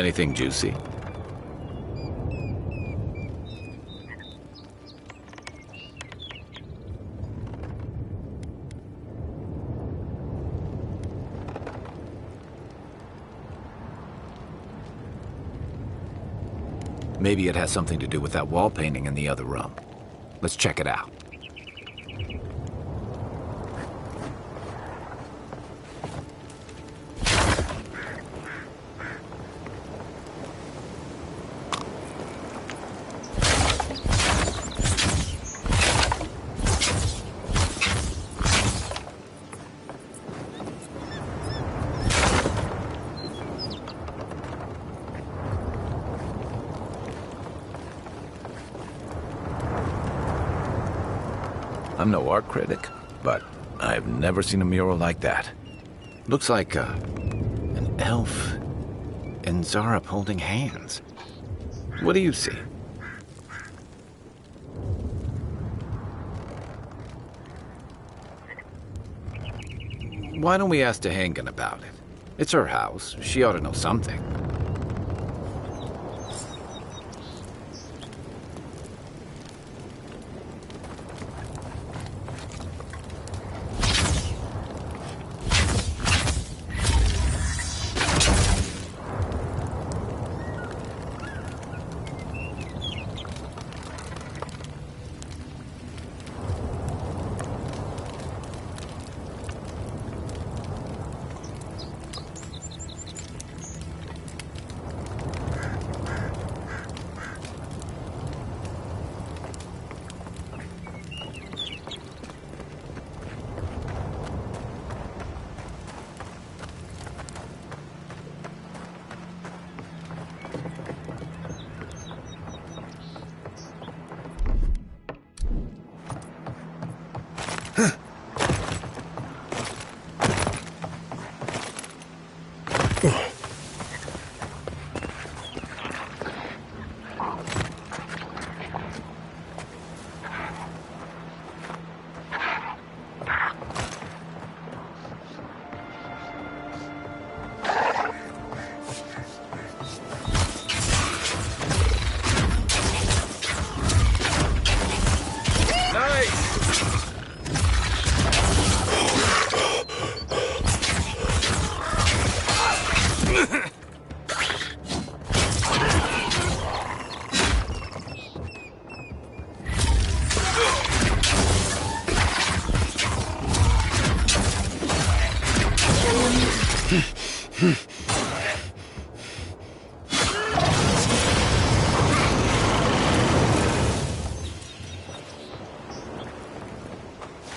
Anything juicy? Maybe it has something to do with that wall painting in the other room. Let's check it out. I'm no art critic, but I've never seen a mural like that. Looks like an elf and Zarep holding hands. What do you see? Why don't we ask Tehangan about it? It's her house. She ought to know something.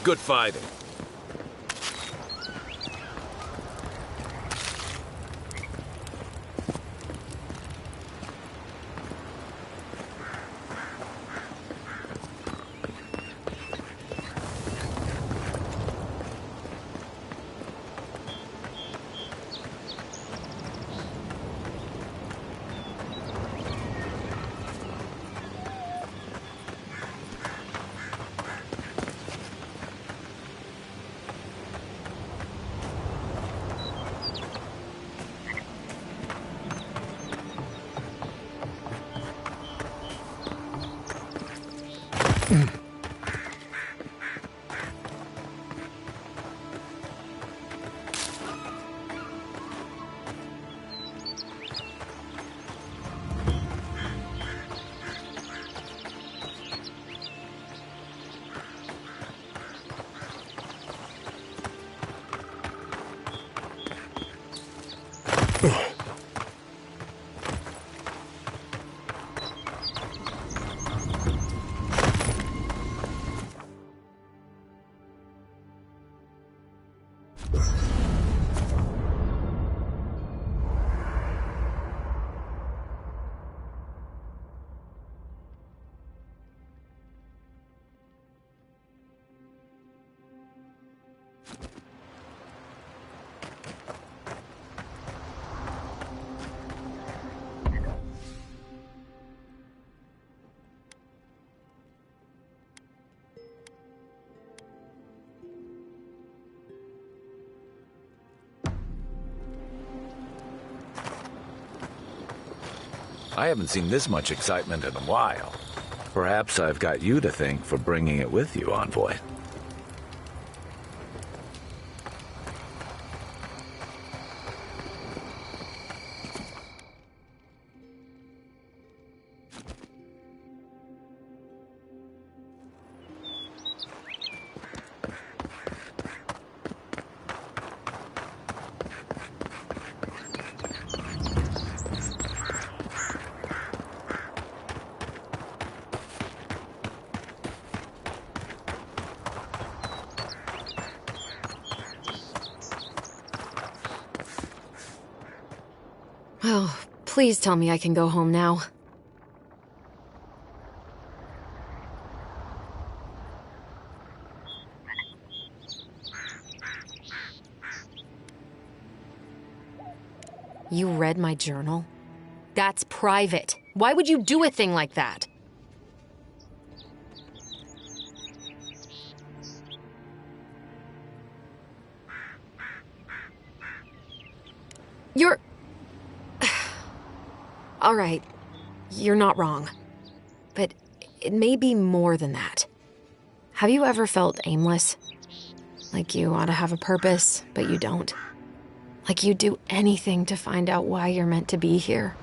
Good fighting. I haven't seen this much excitement in a while. Perhaps I've got you to thank for bringing it with you, Envoy. Oh, please tell me I can go home now. You read my journal? That's private. Why would you do a thing like that? You're... All right, you're not wrong. But it may be more than that. Have you ever felt aimless? Like you ought to have a purpose, but you don't? Like you'd do anything to find out why you're meant to be here?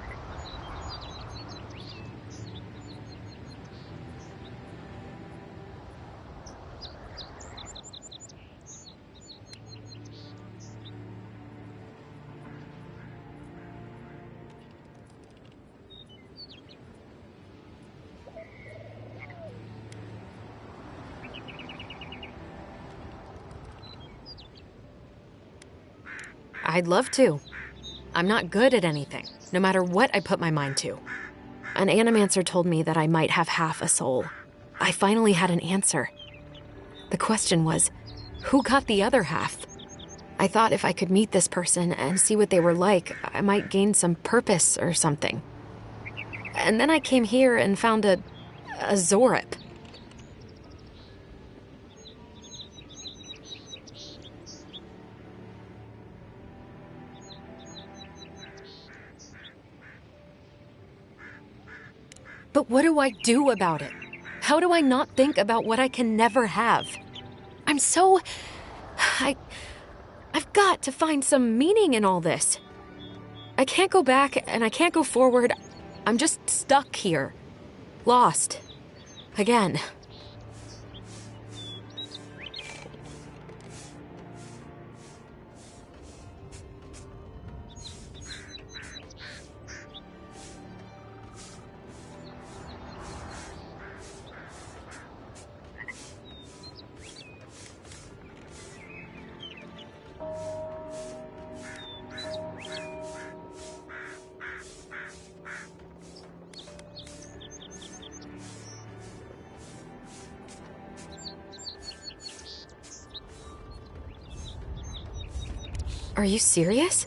I'd love to. I'm not good at anything, no matter what I put my mind to. An animancer told me that I might have half a soul. I finally had an answer. The question was, who got the other half? I thought if I could meet this person and see what they were like, I might gain some purpose or something. And then I came here and found a Zorip. But what do I do about it? How do I not think about what I can never have? I've got to find some meaning in all this. I can't go back and I can't go forward. I'm just stuck here. Lost. Again. Are you serious?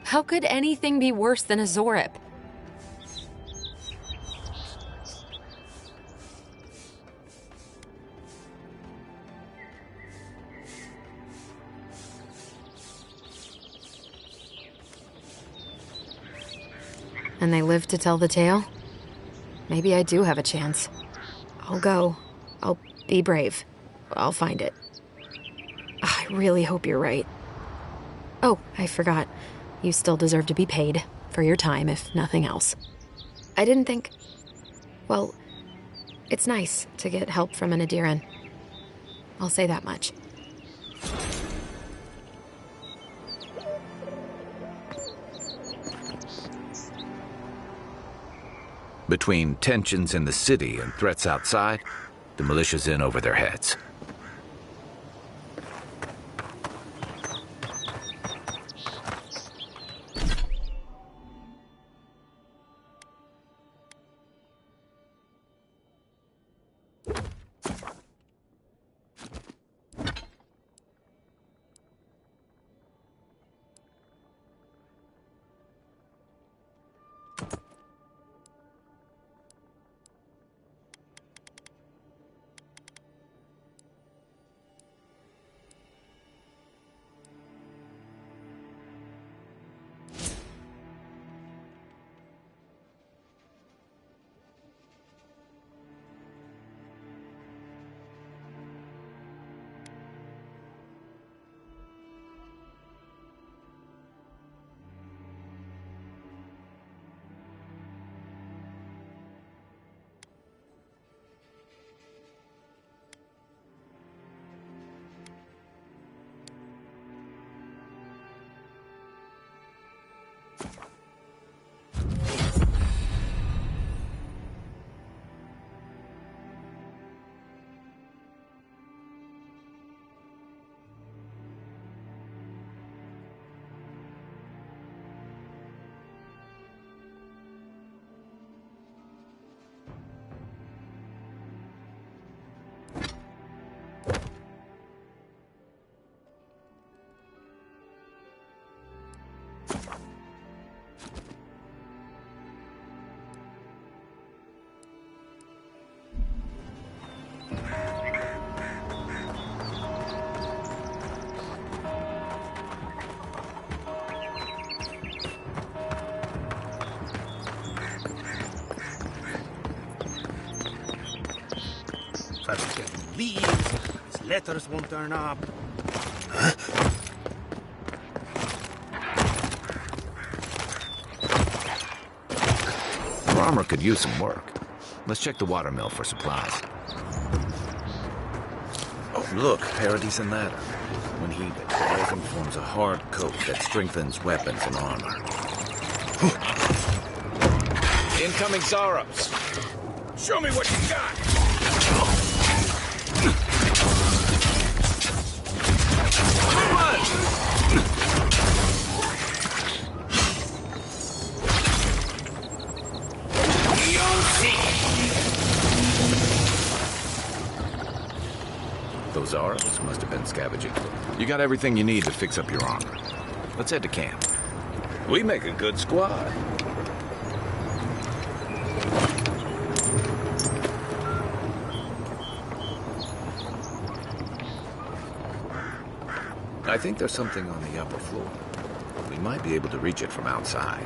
How could anything be worse than a Zorip? And they live to tell the tale? Maybe I do have a chance. I'll go. I'll be brave. I'll find it. I really hope you're right. Oh, I forgot. You still deserve to be paid for your time, if nothing else. I didn't think... Well, it's nice to get help from an Adiran. I'll say that much. Between tensions in the city and threats outside, the militia's in over their heads. First get leaves, his letters won't turn up. Our armor could use some work. Let's check the watermill for supplies. Oh, look, Parady's and ladder. When heated, the resin forms a hard coat that strengthens weapons and armor. Incoming Zaros! Show me what you got! Those Zaros must have been scavenging. You got everything you need to fix up your armor. Let's head to camp. We make a good squad. I think there's something on the upper floor. We might be able to reach it from outside.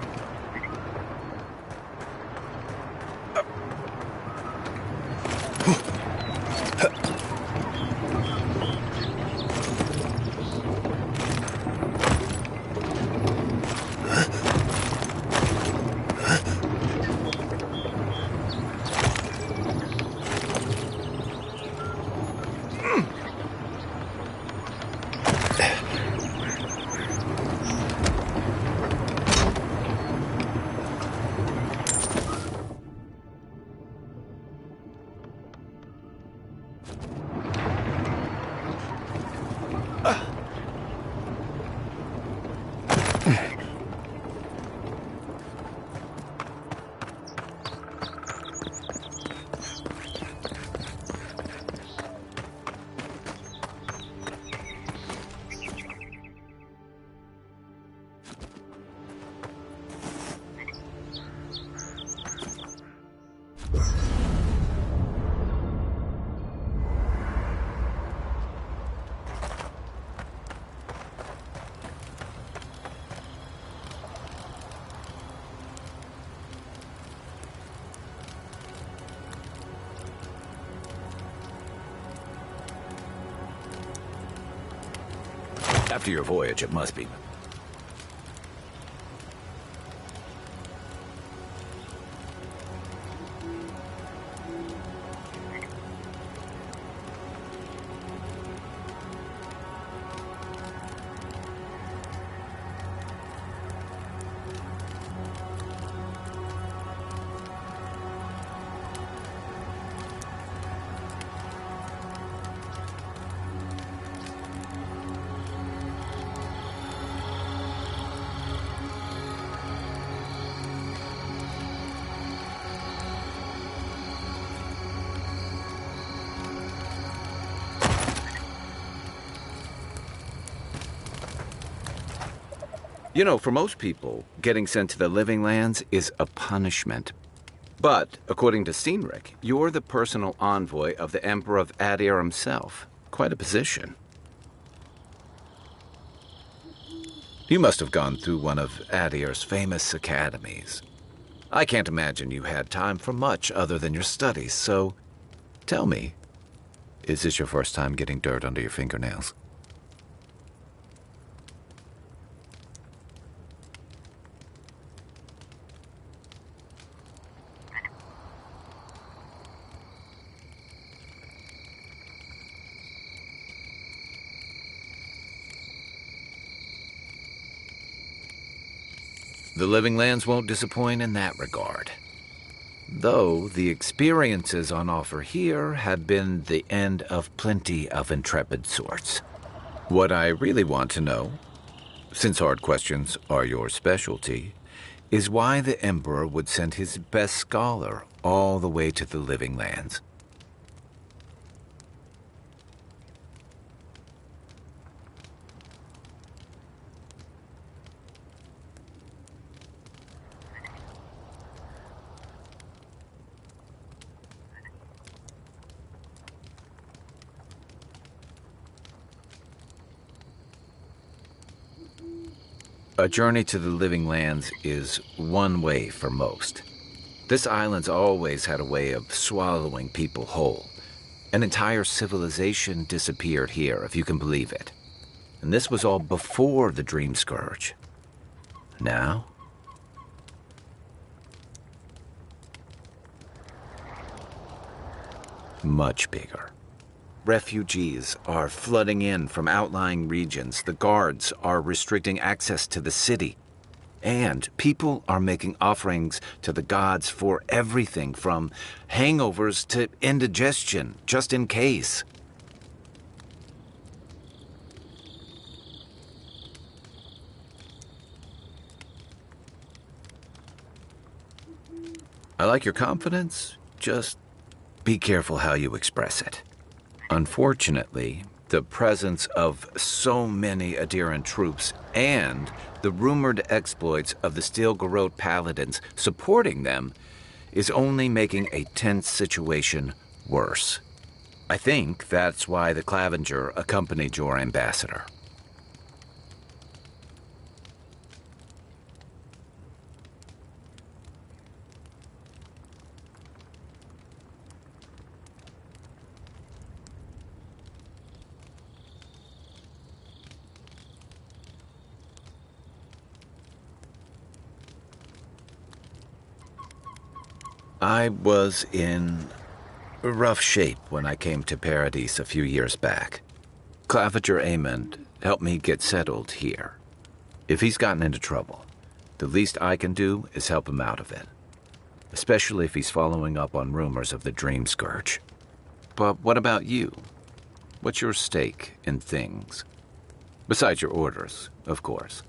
After your voyage, it must be. You know, for most people, getting sent to the Living Lands is a punishment. But, according to Cynric, you're the personal envoy of the Emperor of Adir himself. Quite a position. You must have gone through one of Adir's famous academies. I can't imagine you had time for much other than your studies, so tell me, is this your first time getting dirt under your fingernails? The Living Lands won't disappoint in that regard. Though the experiences on offer here have been the end of plenty of intrepid sorts. What I really want to know, since hard questions are your specialty, is why the Emperor would send his best scholar all the way to the Living Lands. A journey to the Living Lands is one way for most. This island's always had a way of swallowing people whole. An entire civilization disappeared here, if you can believe it. And this was all before the Dream Scourge. Now? Much bigger. Refugees are flooding in from outlying regions. The guards are restricting access to the city. And people are making offerings to the gods for everything from hangovers to indigestion, just in case. I like your confidence, just be careful how you express it. Unfortunately, the presence of so many adherent troops and the rumored exploits of the Steel Garrote paladins supporting them is only making a tense situation worse. I think that's why the Clavenger accompanied your ambassador. I was in rough shape when I came to Paradise a few years back. Clavenger Amond helped me get settled here. If he's gotten into trouble, the least I can do is help him out of it. Especially if he's following up on rumors of the Dream Scourge. But what about you? What's your stake in things? Besides your orders, of course.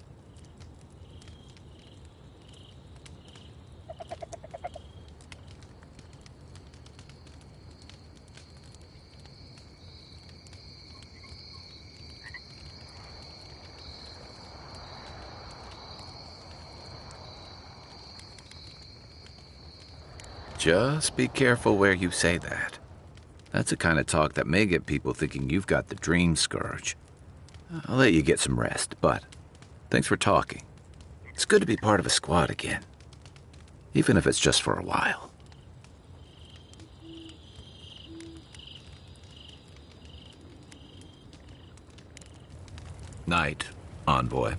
Just be careful where you say that. That's the kind of talk that may get people thinking you've got the Dream Scourge. I'll let you get some rest, but thanks for talking. It's good to be part of a squad again, even if it's just for a while. Night, envoy.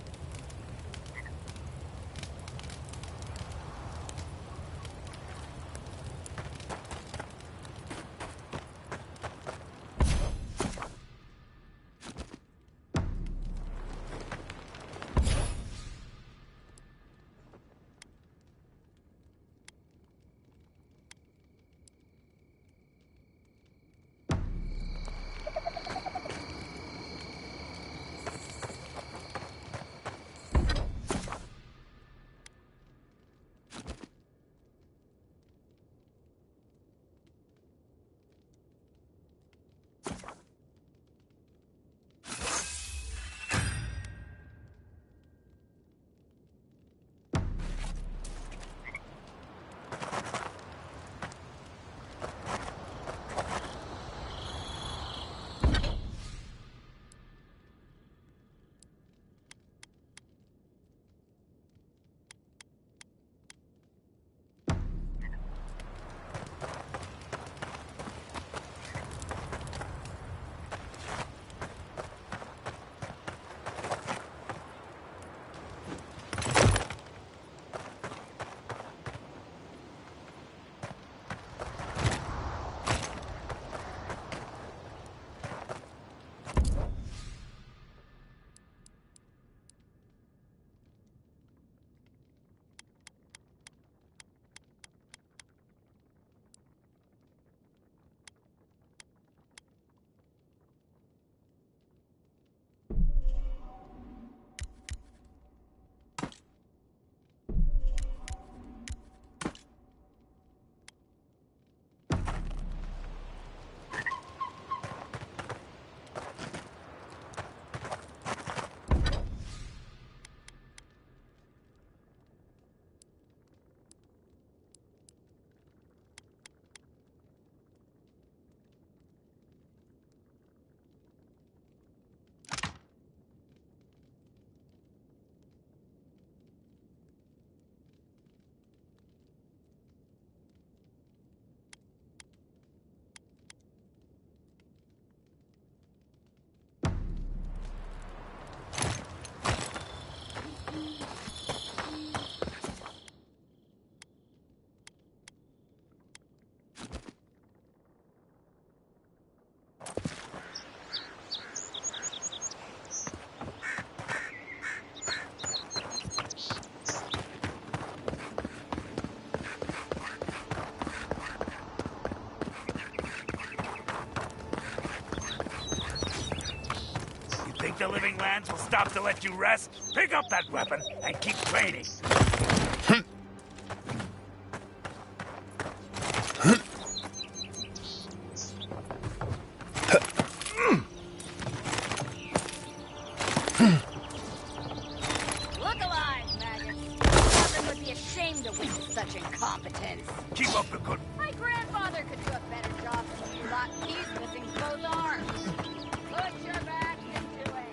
think the living lands will stop to let you rest? Pick up that weapon and keep training. Look alive, maggots. Nothing would be ashamed of with such incompetence. Keep up the good. My grandfather could do a better job than you lot. He's missing both arms. Put your back into it.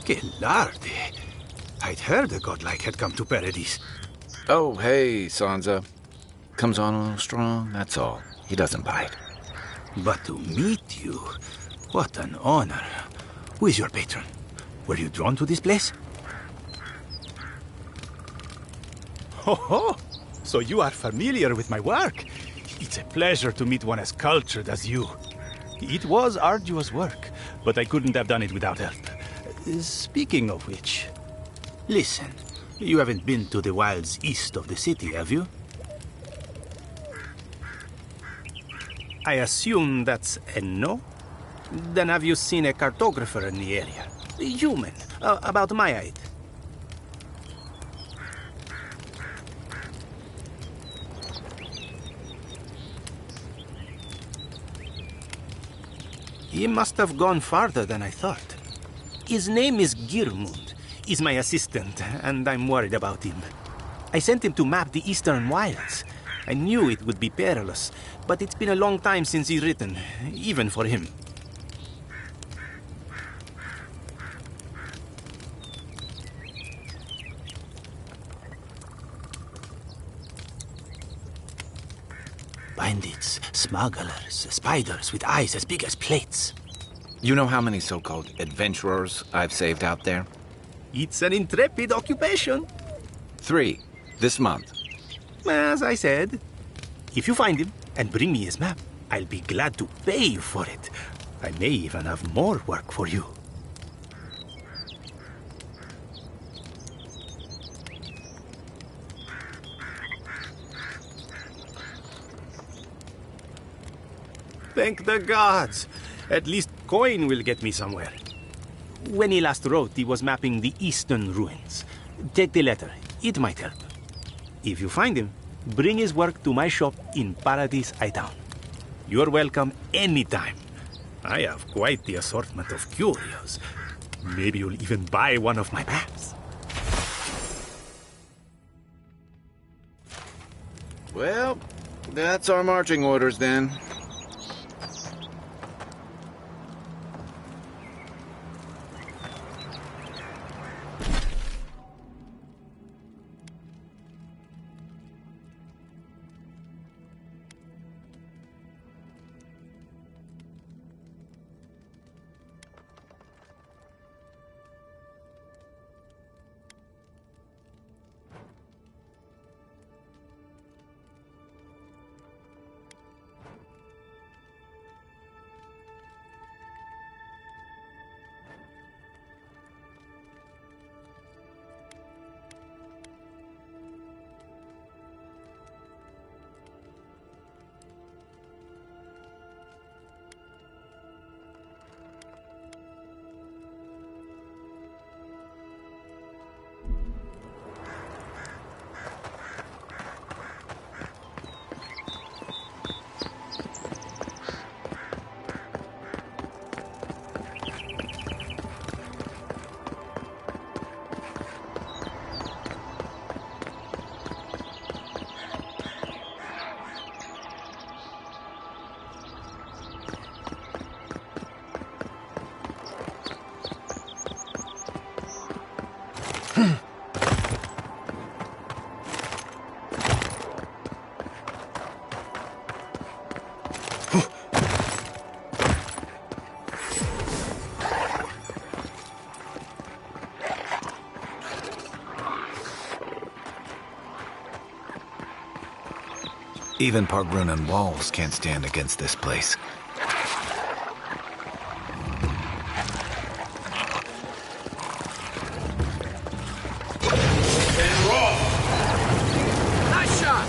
Que larde. I'd heard a godlike had come to Paradise. Oh, hey, Sansa. Comes on a little strong, that's all. He doesn't bite. But to meet you, what an honor. Who is your patron? Were you drawn to this place? Ho ho! So you are familiar with my work. It's a pleasure to meet one as cultured as you. It was arduous work, but I couldn't have done it without help. Speaking of which, listen, you haven't been to the wilds east of the city, have you? I assume that's a no? Then have you seen a cartographer in the area? A human, about my height. He must have gone farther than I thought. His name is Girmund. He's my assistant, and I'm worried about him. I sent him to map the eastern wilds. I knew it would be perilous, but it's been a long time since he's written, even for him. Bandits, smugglers, spiders with eyes as big as plates. You know how many so-called adventurers I've saved out there? It's an intrepid occupation. 3, this month. As I said, if you find him and bring me his map, I'll be glad to pay you for it. I may even have more work for you. Thank the gods! At least coin will get me somewhere. When he last wrote, he was mapping the eastern ruins. Take the letter. It might help. If you find him, bring his work to my shop in Paradise Town. You're welcome anytime. I have quite the assortment of curios. Maybe you'll even buy one of my maps. Well, That's our marching orders, then. Even Pargrunan walls can't stand against this place. Nice shot!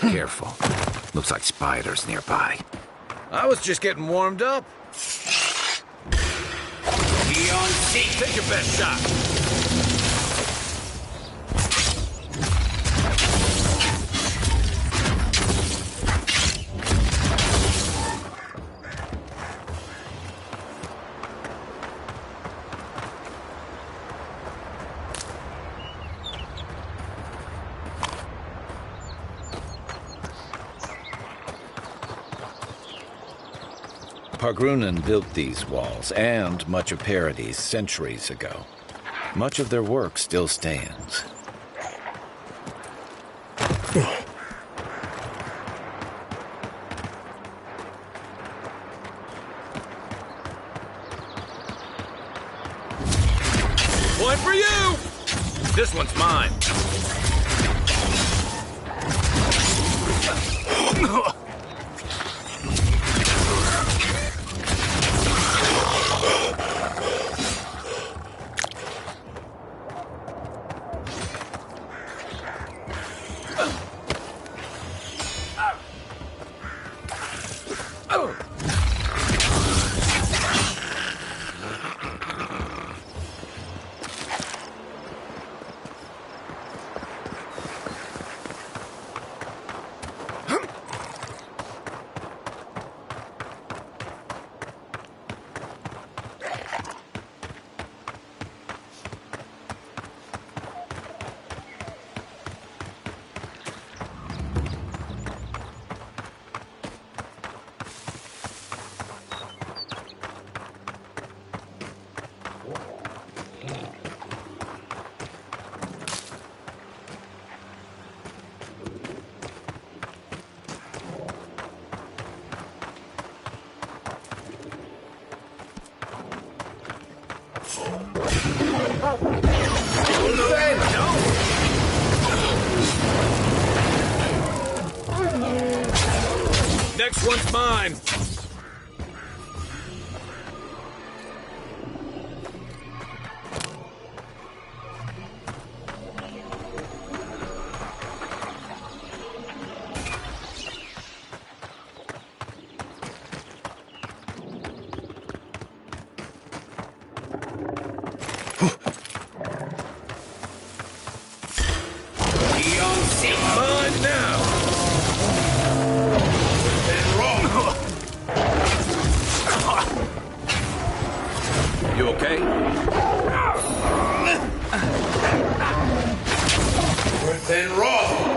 Careful. Looks like spiders nearby. I was just getting warmed up. Take your best shot. Pargrunan built these walls and much of Paradis centuries ago. Much of their work still stands. Point for you! This one's mine. Next one's mine. You okay? Then raw.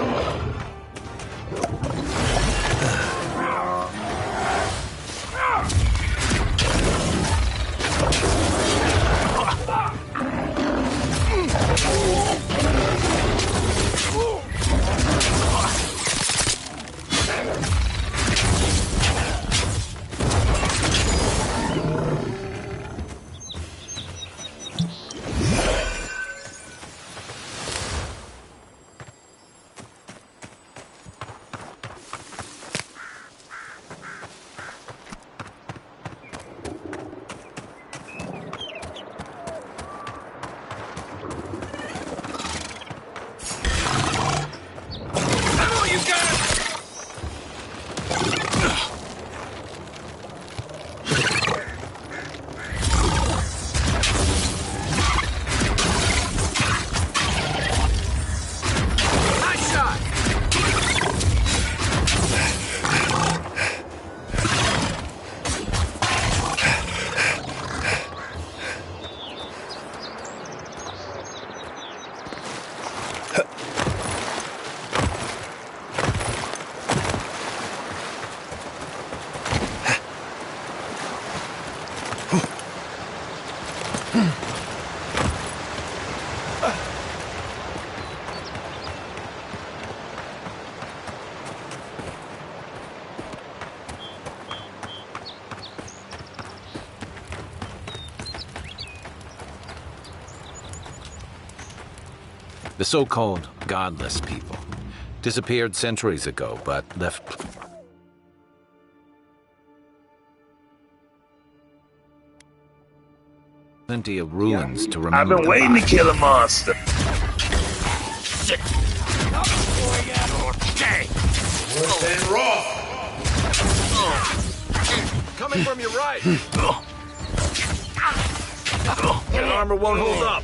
The so-called godless people disappeared centuries ago, but left plenty of ruins to remember. I've been them waiting by. to kill a monster. Shit! Okay! Then raw. Coming from your right! Your armor won't hold up.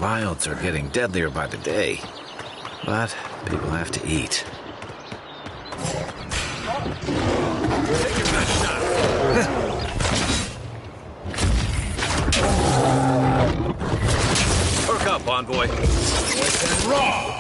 Wilds are getting deadlier by the day, but people have to eat. Take your best shot. Perk up, envoy. Raw.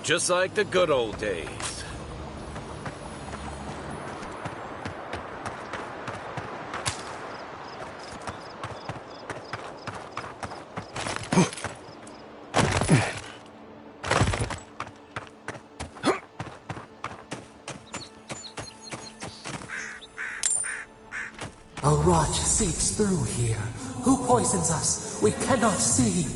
Just like the good old days. A rot seeps through here. Who poisons us? We cannot see.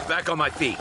Back on my feet.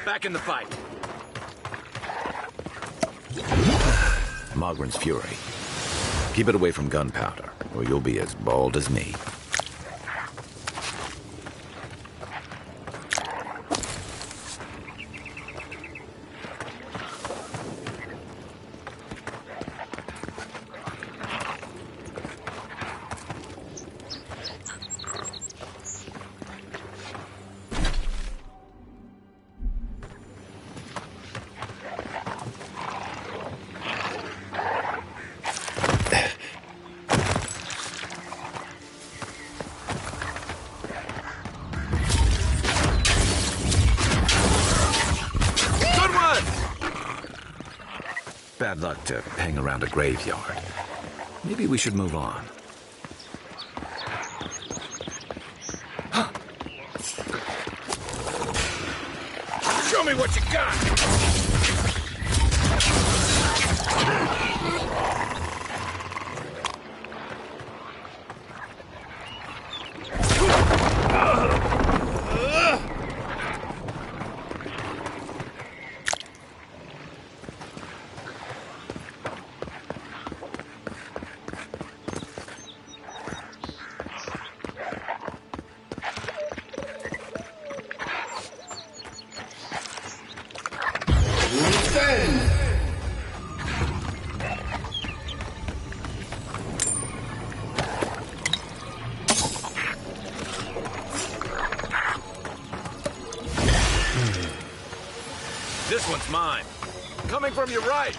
Back in the fight. Mogren's fury. Keep it away from gunpowder, or you'll be as bald as me. Bad luck to hang around a graveyard. Maybe we should move on. Show me what you got! This one's mine. Coming from your right.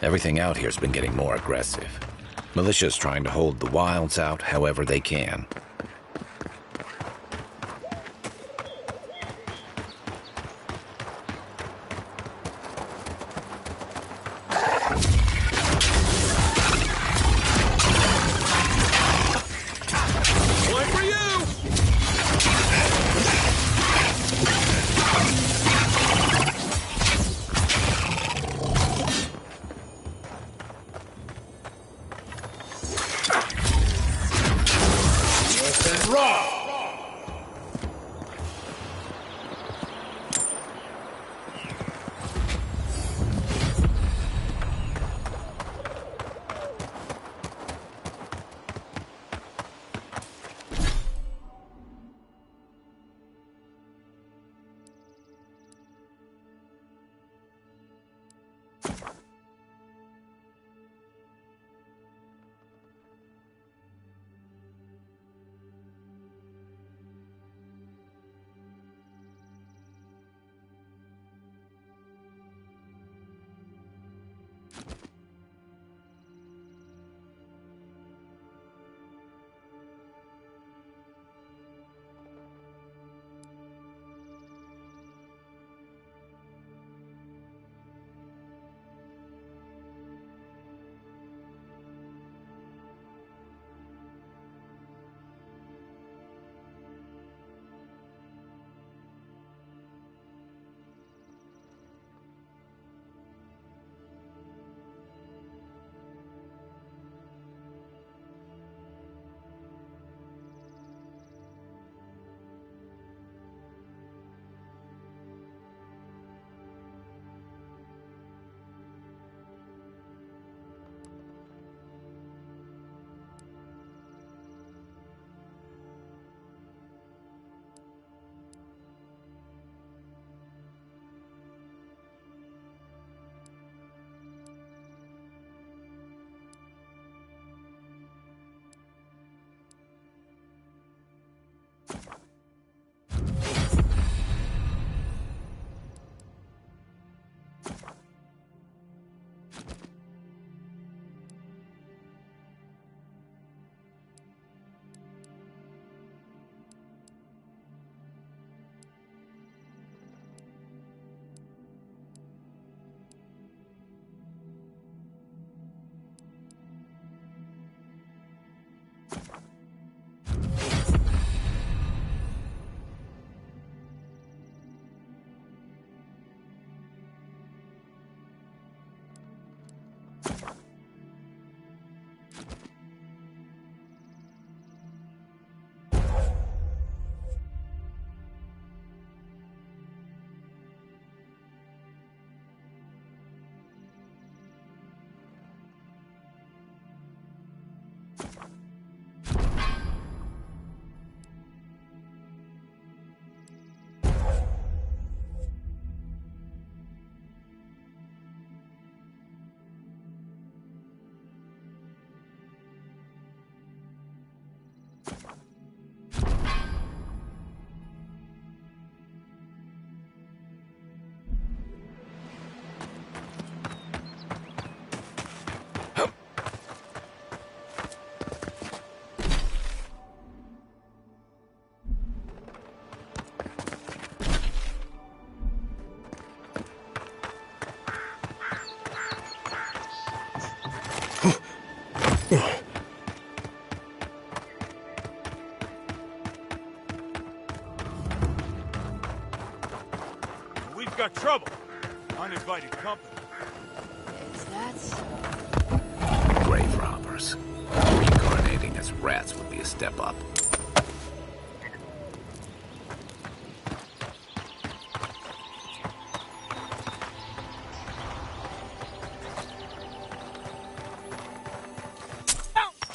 Everything out here's been getting more aggressive. Militia's trying to hold the wilds out however they can. got trouble. Uninvited company. Is that so? Grave robbers. Reincarnating as rats would be a step up.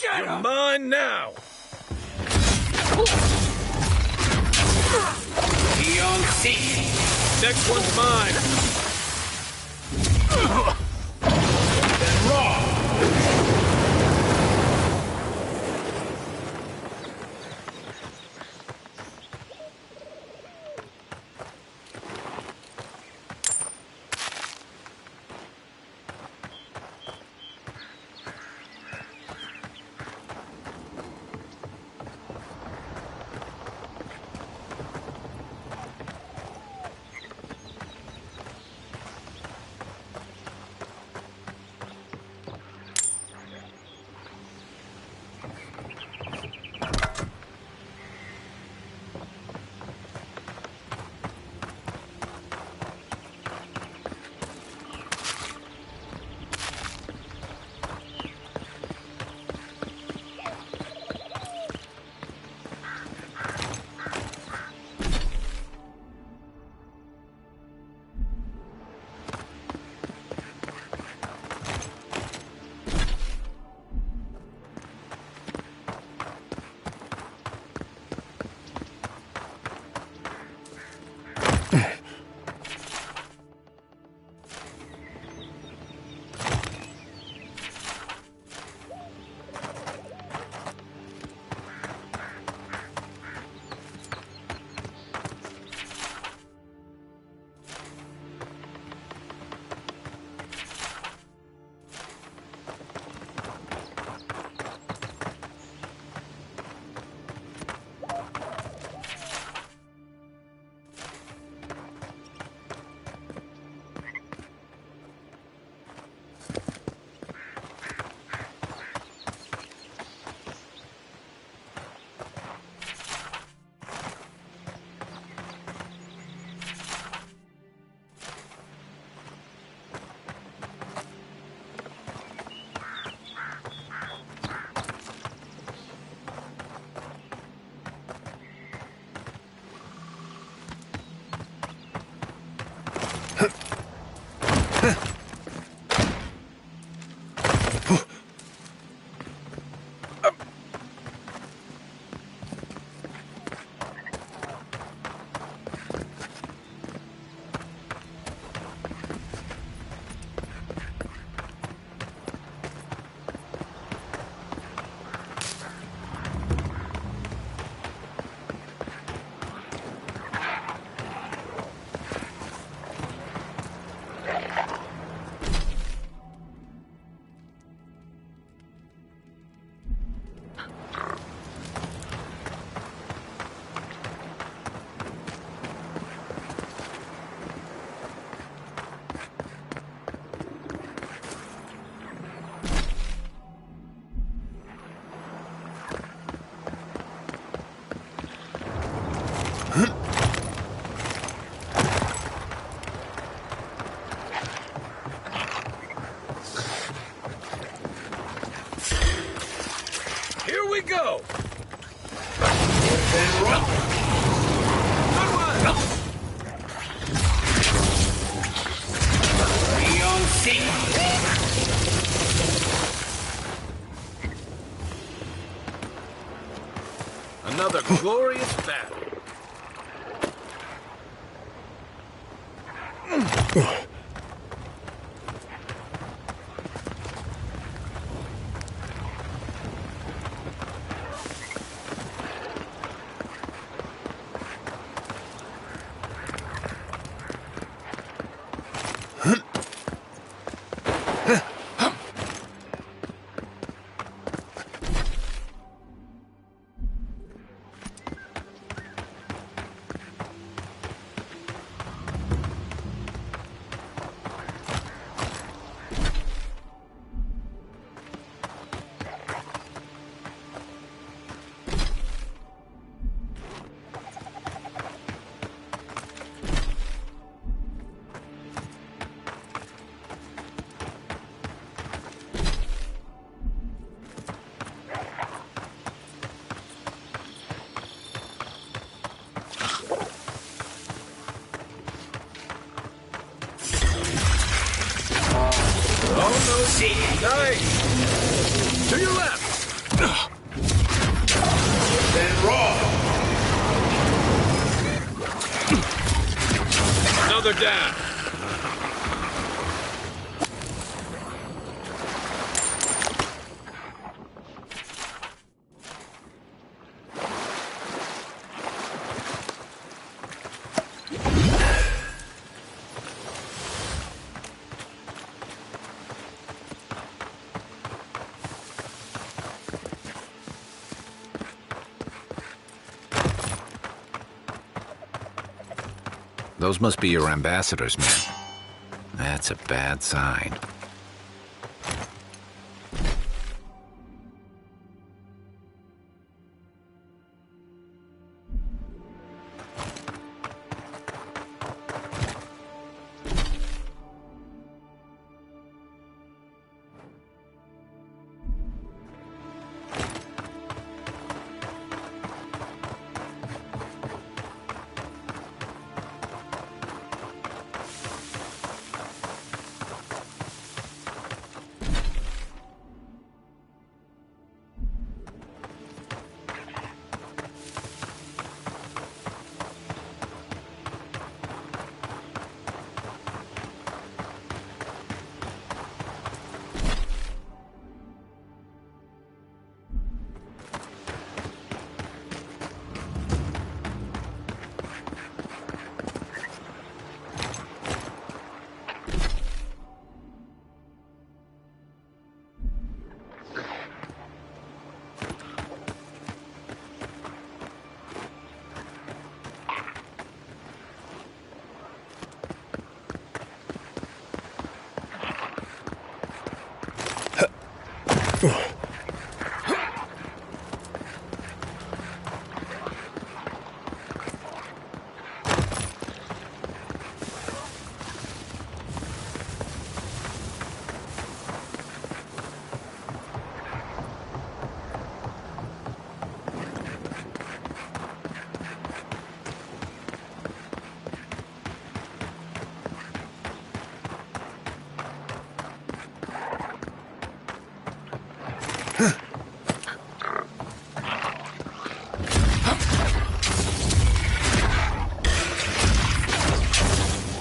You're mine now! Next one's mine! Then raw! Here we go! Another glorious battle. Nice! To your left! Then raw! Another down! Those must be your ambassadors, man. That's a bad sign.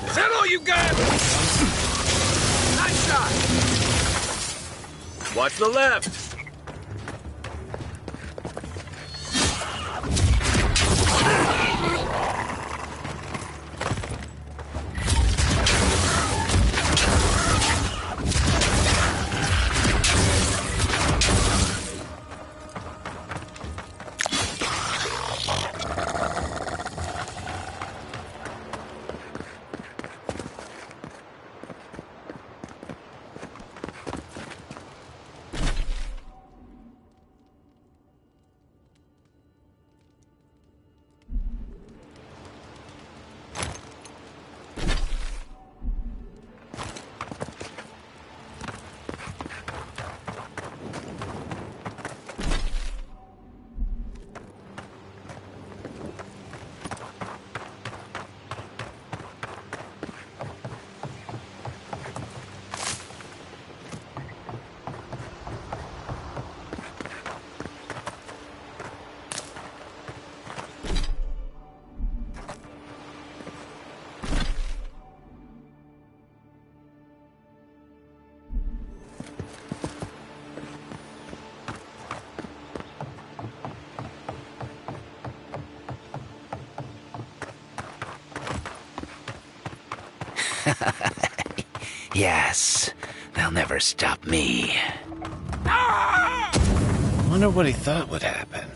Is that all you got? Nice shot! Watch the left! Yes, they'll never stop me. Wonder what he thought would happen.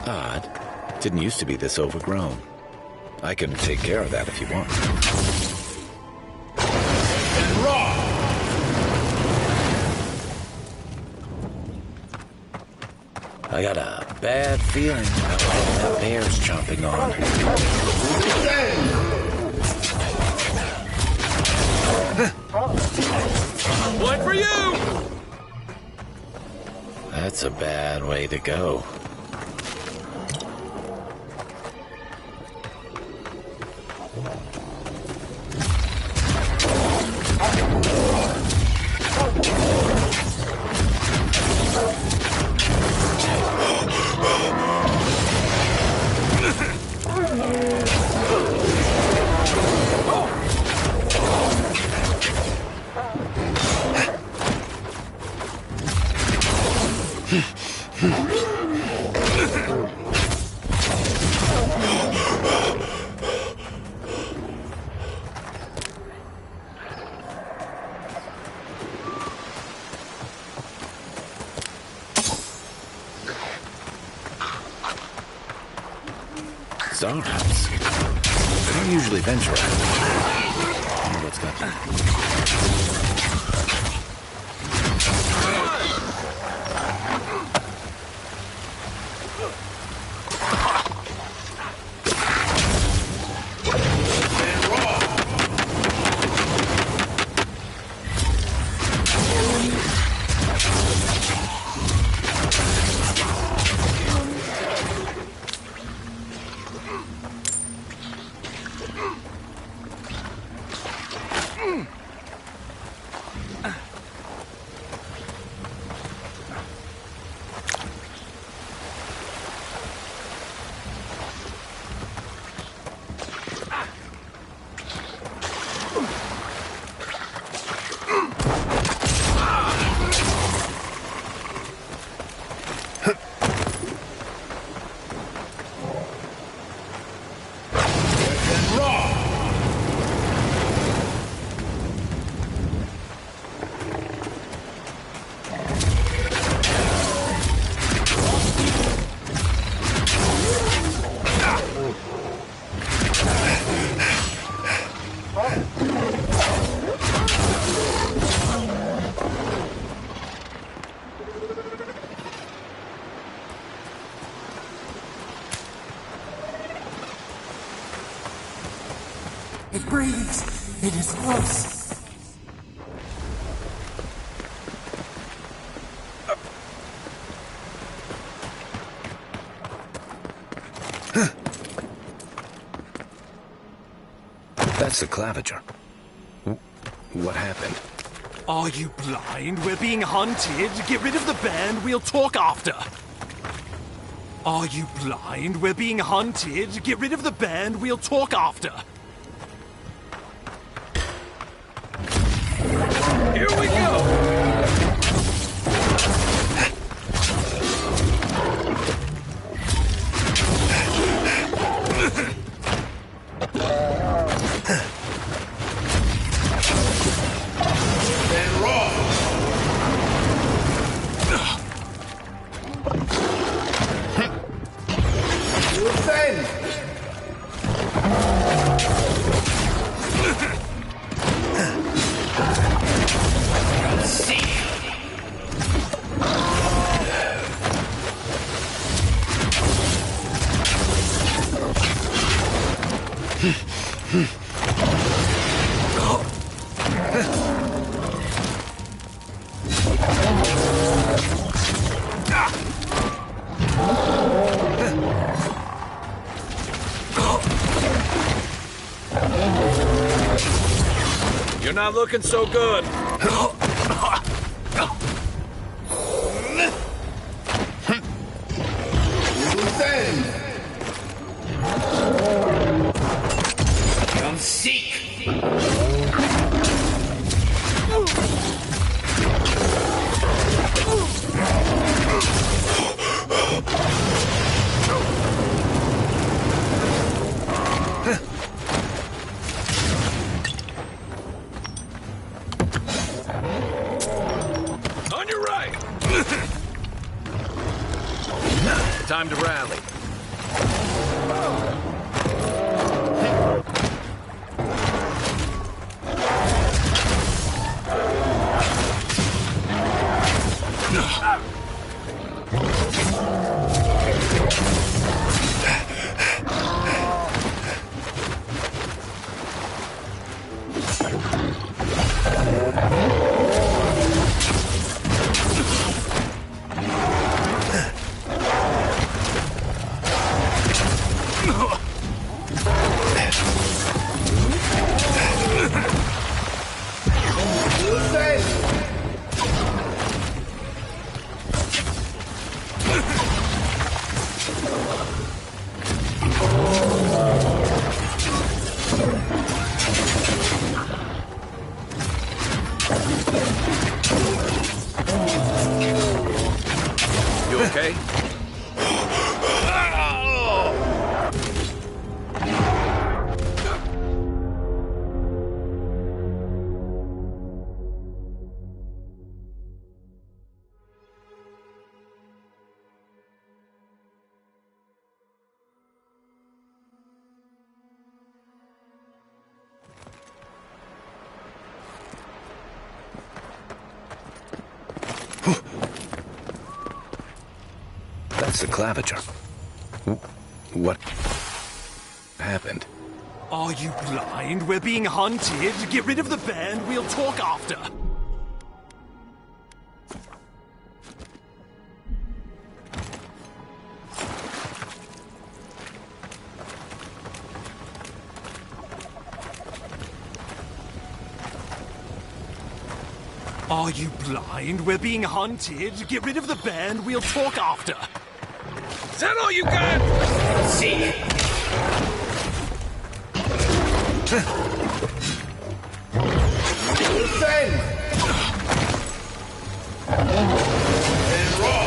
Odd. Didn't used to be this overgrown. I can take care of that if you want. And raw! I got a bad feeling about what that bear's chomping on. One for you! That's a bad way to go. Czar's. I don't usually venture out. I wonder what's got you. It breathes. It is close. That's the claviger. What happened? Are you blind? We're being hunted. Get rid of the band. We'll talk after. Are you blind? We're being hunted. Get rid of the band. We'll talk after. Here we go! And raw! You offend! You're not looking so good. Come seek. On your right. Time to rally. You okay? That's the claviger. What happened? Are you blind? We're being hunted. Get rid of the band. We'll talk after. Are you blind? We're being hunted. Get rid of the band. We'll talk after. Is that all you got? Seek. Defend. And raw.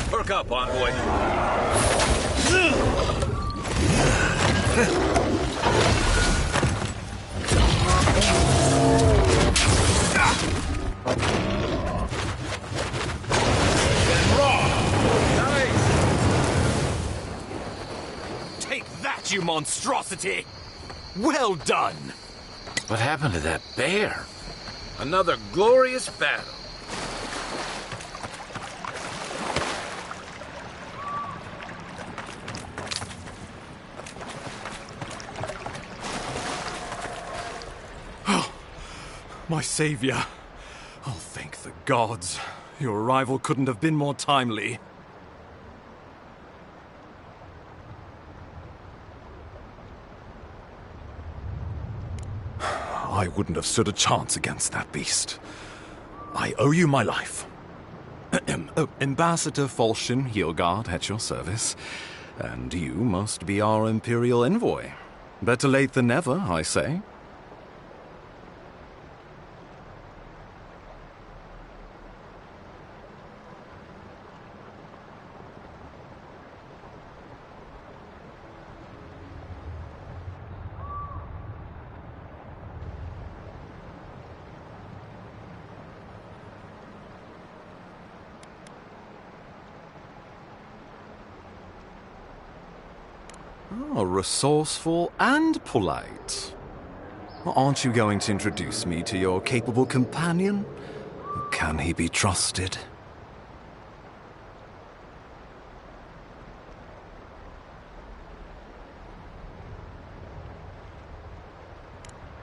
Perk up, envoy. Take that, you monstrosity! Well done! What happened to that bear? Another glorious battle. My savior. Oh, thank the gods. Your arrival couldn't have been more timely. I wouldn't have stood a chance against that beast. I owe you my life. Ambassador Falchion Heelguard at your service. And you must be our Imperial envoy. Better late than never, I say. Oh, resourceful and polite. Well, aren't you going to introduce me to your capable companion? Can he be trusted?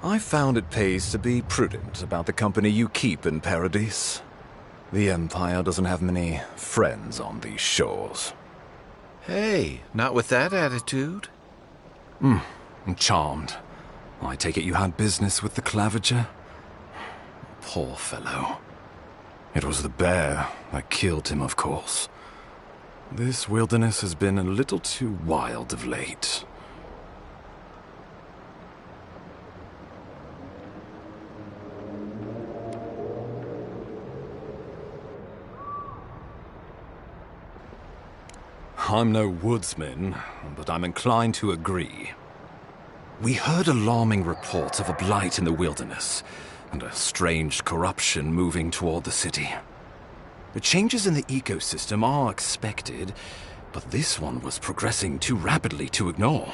I found it pays to be prudent about the company you keep in Paradise. The Empire doesn't have many friends on these shores. Hey, not with that attitude. I'm charmed. I take it you had business with the Claviger? Poor fellow. It was the bear that killed him, of course. This wilderness has been a little too wild of late. I'm no woodsman, but I'm inclined to agree. We heard alarming reports of a blight in the wilderness, and a strange corruption moving toward the city. The changes in the ecosystem are expected, but this one was progressing too rapidly to ignore.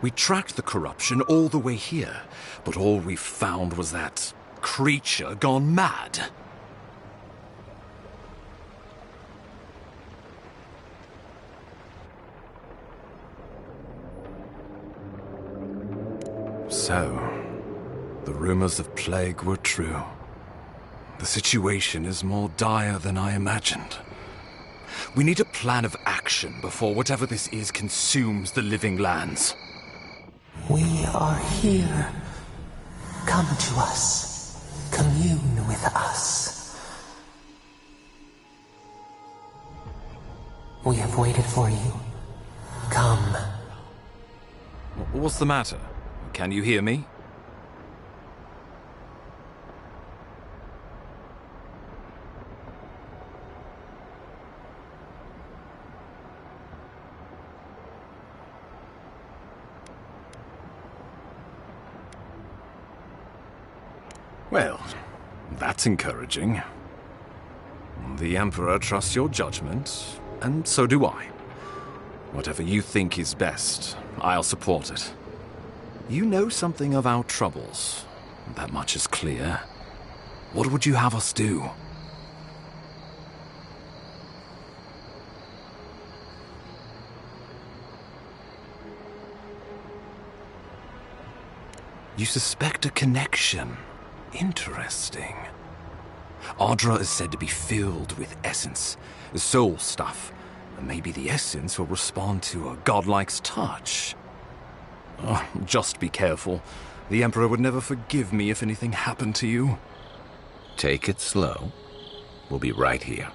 We tracked the corruption all the way here, but all we found was that creature gone mad. So, the rumors of plague were true. The situation is more dire than I imagined. We need a plan of action before whatever this is consumes the living lands. We are here. Come to us. Commune with us. We have waited for you. Come. What's the matter? Can you hear me? Well, that's encouraging. The Emperor trusts your judgment, and so do I. Whatever you think is best, I'll support it. You know something of our troubles. That much is clear. What would you have us do? You suspect a connection. Interesting. Ardra is said to be filled with essence, soul stuff. And maybe the essence will respond to a godlike's touch. Oh, just be careful. The Emperor would never forgive me if anything happened to you. Take it slow. We'll be right here.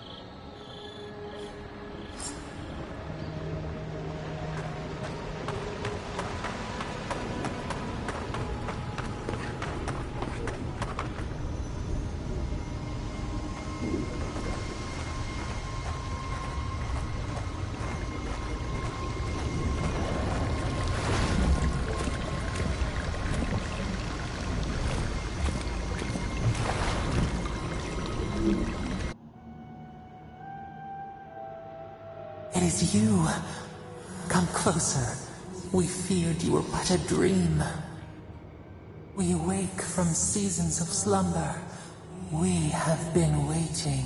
It is you. Come closer. We feared you were but a dream. We awake from seasons of slumber. We have been waiting.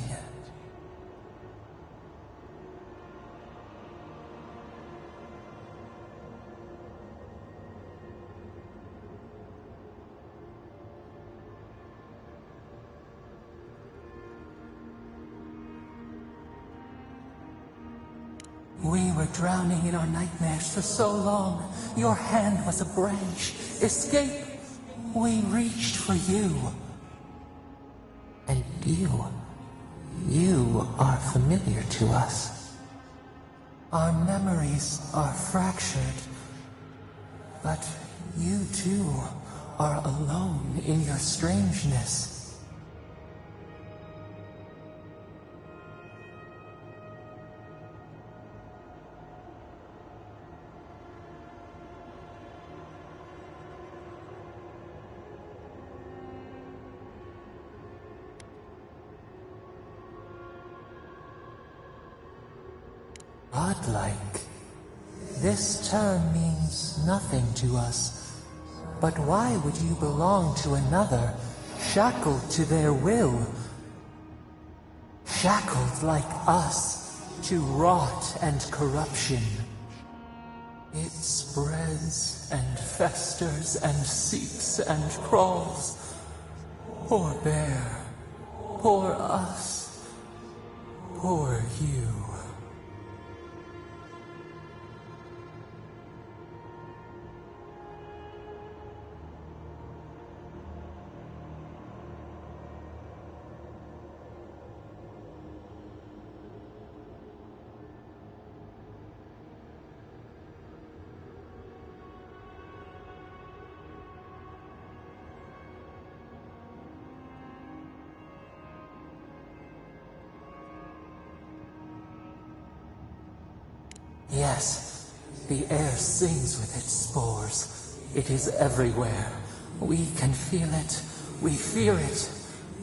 We were drowning in our nightmares for so long. Your hand was a branch. Escape! We reached for you. And you are familiar to us. Our memories are fractured. But you too are alone in your strangeness. Godlike. This term means nothing to us. But why would you belong to another, shackled to their will? Shackled like us to rot and corruption. It spreads and festers and seeps and crawls. Poor bear, poor us, poor you. Yes, the air sings with its spores. It is everywhere. We can feel it. We fear it.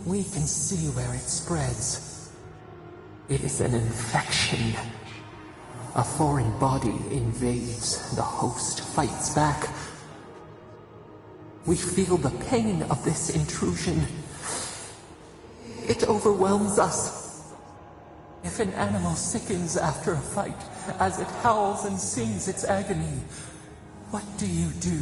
We can see where it spreads. It is an infection. A foreign body invades. The host fights back. We feel the pain of this intrusion. It overwhelms us. If an animal sickens after a fight, as it howls and sings its agony, what do you do?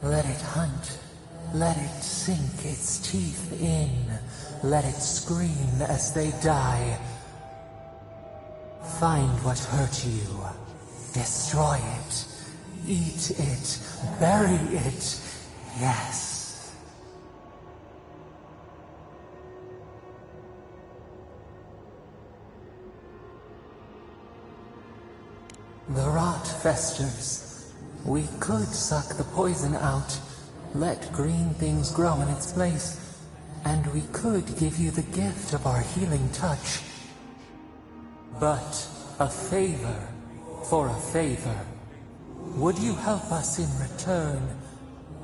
Let it hunt. Let it sink its teeth in. Let it scream as they die. Find what hurt you. Destroy it. Eat it. Bury it. Yes. The rot festers. We could suck the poison out, let green things grow in its place, and we could give you the gift of our healing touch. But a favor for a favor. Would you help us in return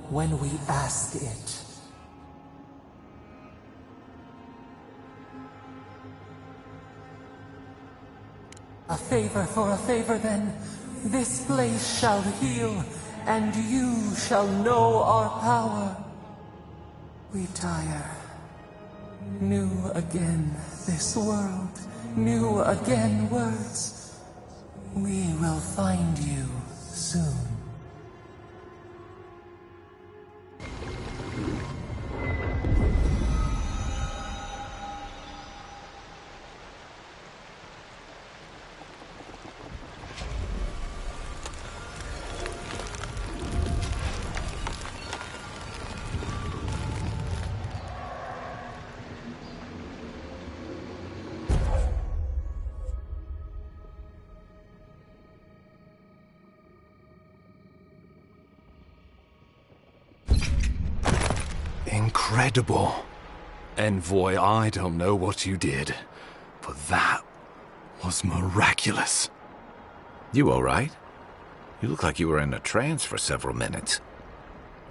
when we ask it? A favor for a favor, then. This place shall heal, and you shall know our power. We tire. New again this world, new again words. We will find you soon. Incredible. Envoy, I don't know what you did, but that was miraculous. You all right? You look like you were in a trance for several minutes.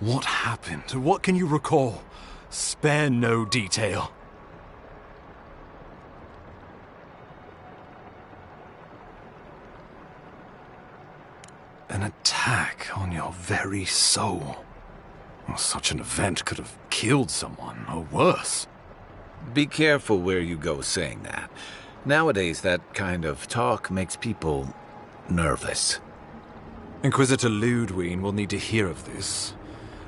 What happened? What can you recall? Spare no detail. An attack on your very soul. Well, such an event could have killed someone, or worse. Be careful where you go saying that. Nowadays, that kind of talk makes people nervous. Inquisitor Ludwig will need to hear of this.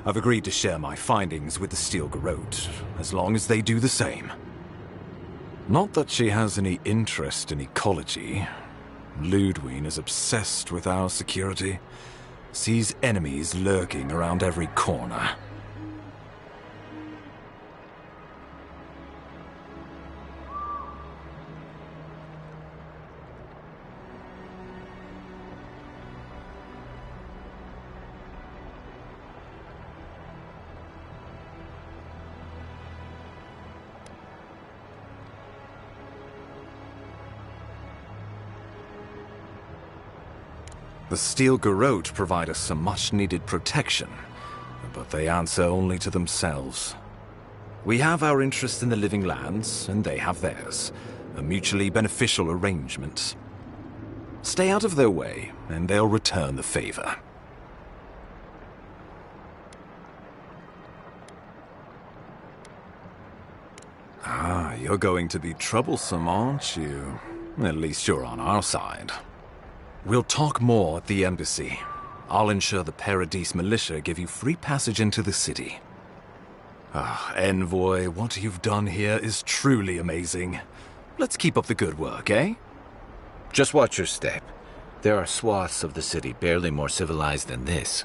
I've agreed to share my findings with the Steel Garrote, as long as they do the same. Not that she has any interest in ecology. Ludwig is obsessed with our security. Sees enemies lurking around every corner. The Steel Garrote provide us some much-needed protection, but they answer only to themselves. We have our interest in the living lands, and they have theirs. A mutually beneficial arrangement. Stay out of their way, and they'll return the favor. Ah, you're going to be troublesome, aren't you? At least you're on our side. We'll talk more at the embassy. I'll ensure the Paradise militia give you free passage into the city. Ah, Envoy, what you've done here is truly amazing. Let's keep up the good work, eh? Just watch your step. There are swaths of the city barely more civilized than this.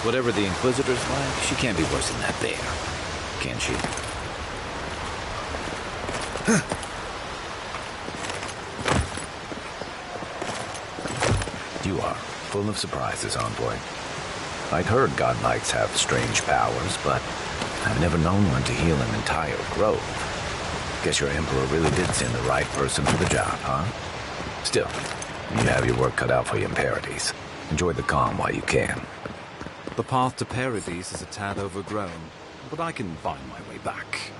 Whatever the Inquisitor's like, she can't be worse than that bear, can she? You are full of surprises, Envoy. I'd heard godlikes have strange powers, but I've never known one to heal an entire grove. Guess your Emperor really did send the right person for the job, huh? Still, you have your work cut out for you in Paradise. Enjoy the calm while you can. The path to Paradise is a tad overgrown, but I can find my way back.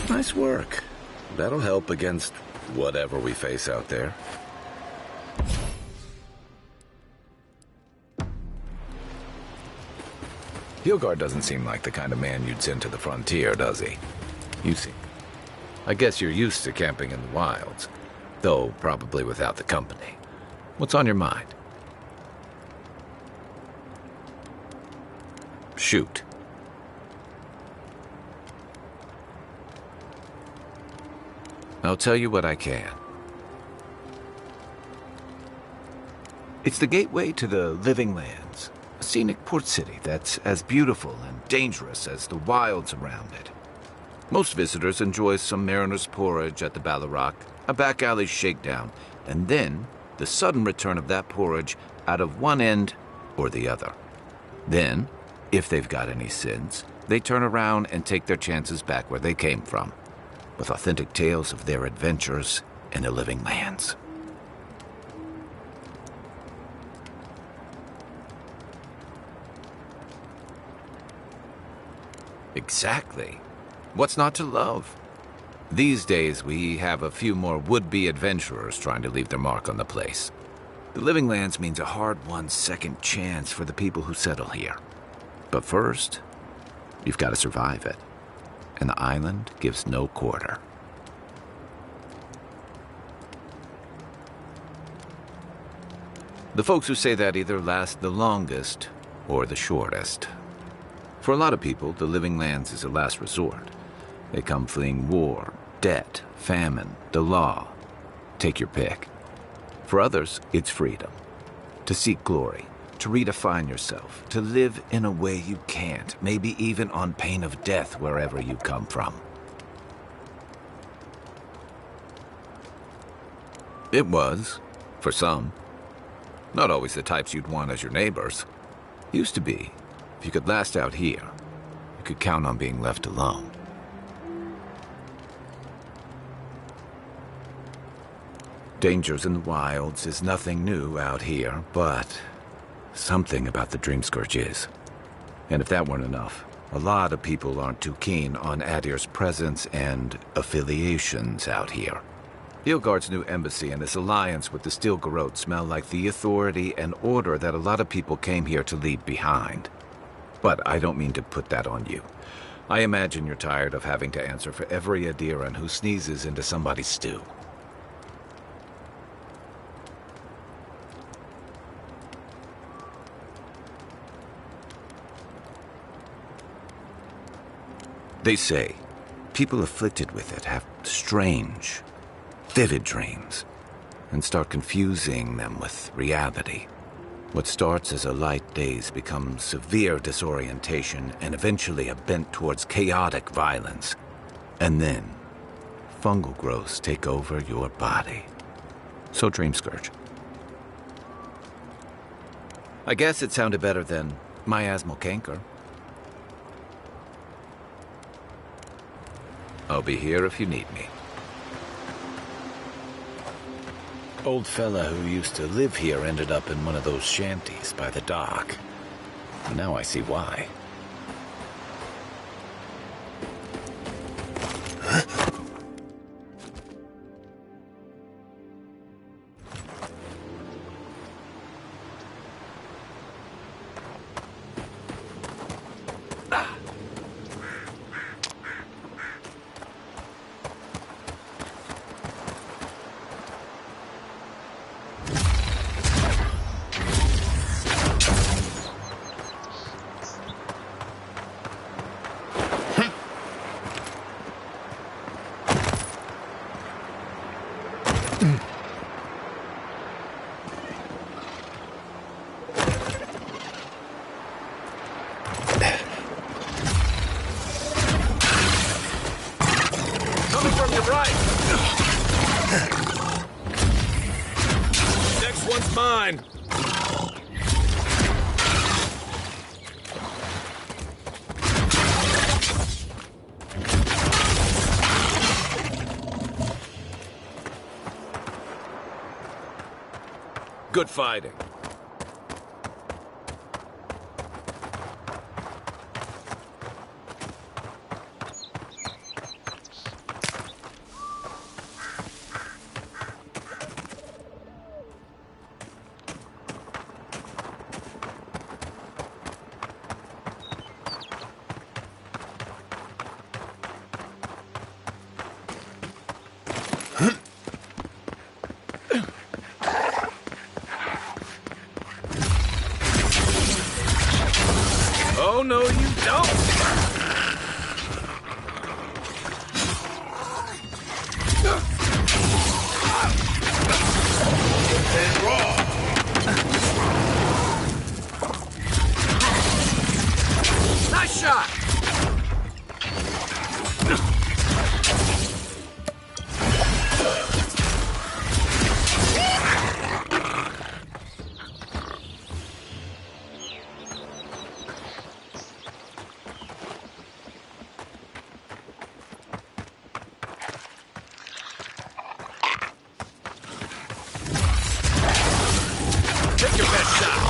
Nice work. That'll help against whatever we face out there. Hilgard doesn't seem like the kind of man you'd send to the frontier, does he? You see. I guess you're used to camping in the wilds, though probably without the company. What's on your mind? Shoot. I'll tell you what I can. It's the gateway to the living lands, a scenic port city that's as beautiful and dangerous as the wilds around it. Most visitors enjoy some mariner's porridge at the Ballarrock, a back alley shakedown, and then the sudden return of that porridge out of one end or the other. Then, if they've got any sense, they turn around and take their chances back where they came from, with authentic tales of their adventures in the living lands. Exactly. What's not to love? These days, we have a few more would-be adventurers trying to leave their mark on the place. The living lands means a hard-won second chance for the people who settle here. But first, you've got to survive it. And the island gives no quarter. The folks who say that either last the longest or the shortest. For a lot of people, the living lands is a last resort. They come fleeing war, debt, famine, the law. Take your pick. For others, it's freedom. To seek glory, to redefine yourself, to live in a way you can't, maybe even on pain of death wherever you come from. It was, for some. Not always the types you'd want as your neighbors. Used to be. If you could last out here, you could count on being left alone. Dangers in the wilds is nothing new out here, but something about the Dream Scourge is. And if that weren't enough, a lot of people aren't too keen on Adir's presence and affiliations out here. Ilgard's new embassy and his alliance with the Steel Garrote smell like the authority and order that a lot of people came here to leave behind. But I don't mean to put that on you. I imagine you're tired of having to answer for every Adiran who sneezes into somebody's stew. They say people afflicted with it have strange, vivid dreams and start confusing them with reality. What starts as a light daze becomes severe disorientation and eventually a bent towards chaotic violence. And then, fungal growths take over your body. So Dream Scourge. I guess it sounded better than miasmal canker. I'll be here if you need me. Old fella who used to live here ended up in one of those shanties by the dock. Now I see why. Mine. Good fighting. Oh, no, you don't! Nice shot! Take your best shot!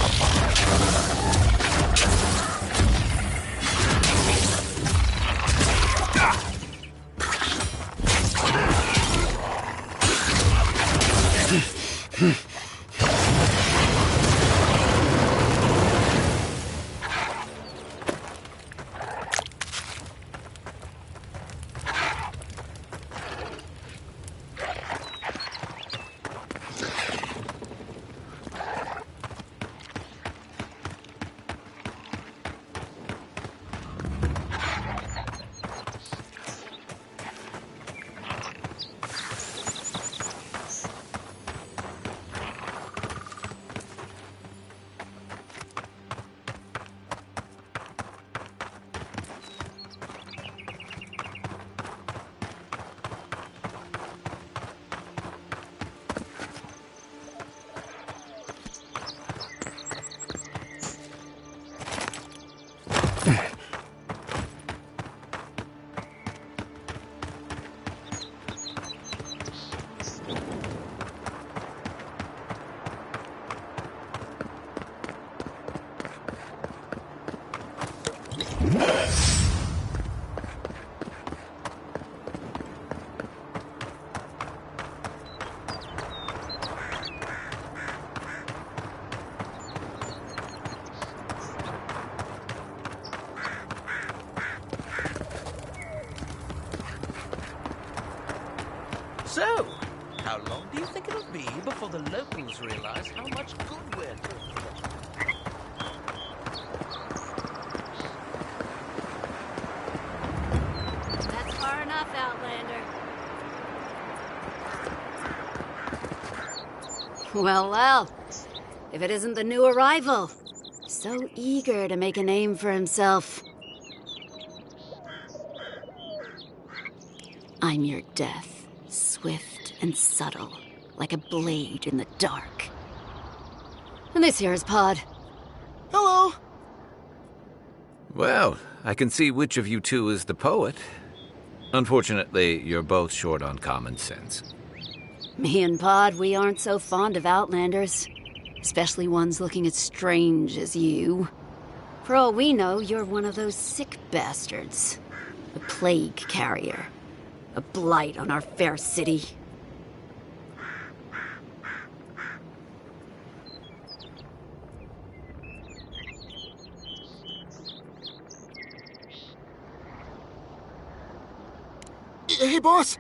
So, how long do you think it'll be before the locals realize how much good we're doing? That's far enough, Outlander. Well, well. If it isn't the new arrival. So eager to make a name for himself. I'm your death, swift and subtle, like a blade in the dark. And this here is Pod. Hello. Well, I can see which of you two is the poet. Unfortunately, you're both short on common sense. Me and Pod, we aren't so fond of Outlanders. Especially ones looking as strange as you. For all we know, you're one of those sick bastards. A plague carrier. A blight on our fair city. Hey, boss.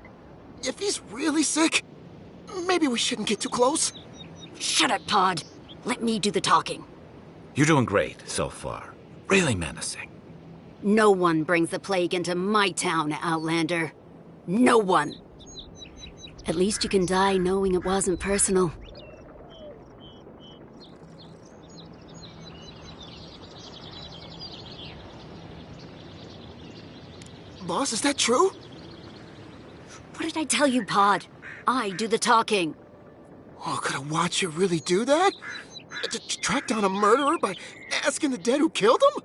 If he's really sick, maybe we shouldn't get too close. Shut it, Pod. Let me do the talking. You're doing great so far. Really menacing. No one brings the plague into my town, Outlander. No one. At least you can die knowing it wasn't personal. Boss, is that true? What did I tell you, Pod? I do the talking. Oh, could I watch you really do that? To track down a murderer by asking the dead who killed him?